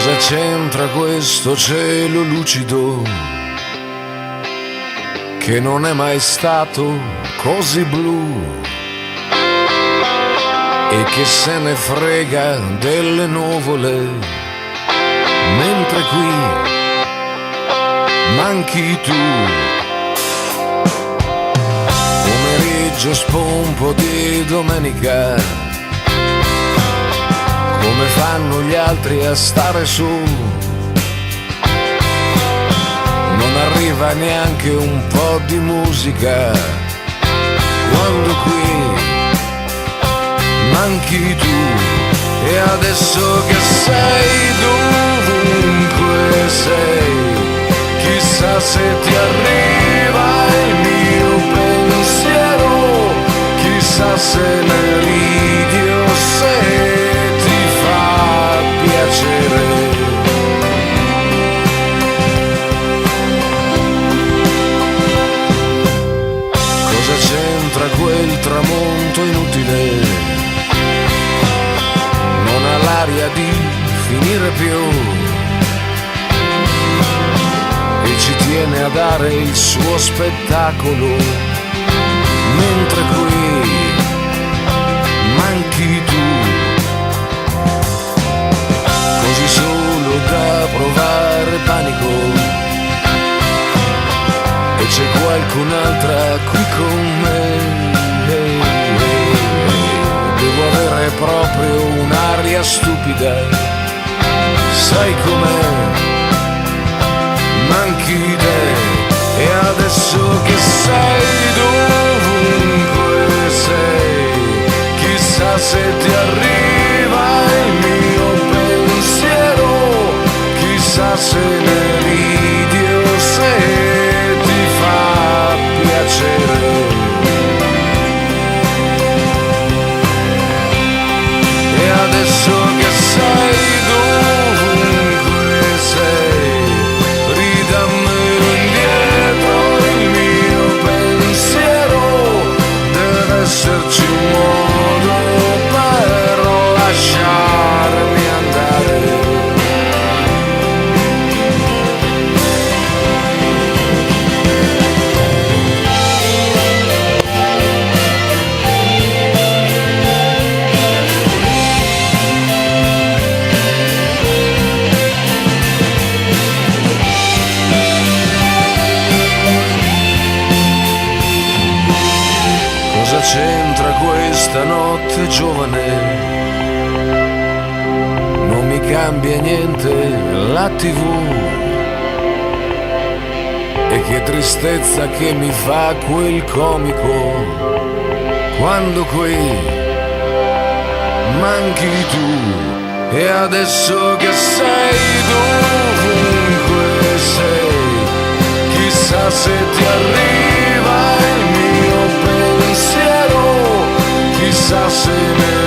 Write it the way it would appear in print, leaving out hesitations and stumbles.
Cosa c'entra questo cielo lucido che non è mai stato così blu e che se ne frega delle nuvole, mentre qui manchi tu. Pomeriggio spompo di domenica, come fanno gli altri a stare su, non arriva neanche un po' di musica, quando qui manchi tu. E adesso che sei dovunque sei, chissà se ti arriva il mio pensiero, chissà se ne ridi o se ti fa piacere. Cosa c'entra quel tramonto inutile? Non ha l'aria di finire più e ci tiene a dare il suo spettacolo, mentre qui manchi tu, così solo da provare panico, e c'è qualcun'altra qui con me. Devo avere proprio un'aria stupida, sai com'è, manchi te. E adesso che sei dovunque sei, chissà se ti arriva il mio pensiero, chissà se ne ridi o se ti fa piacere. E adesso che sei dovunque sei, ridammelo indietro il mio pensiero, deve esserci un modo per lasciarmi andare. Cosa c'entra questa notte giovane? Non mi cambia niente la TV, e che tristezza che mi fa quel comico, quando qui manchi tu. E adesso che sei dovunque sei, chissà se ti arriva il mio pensiero, chissà se ne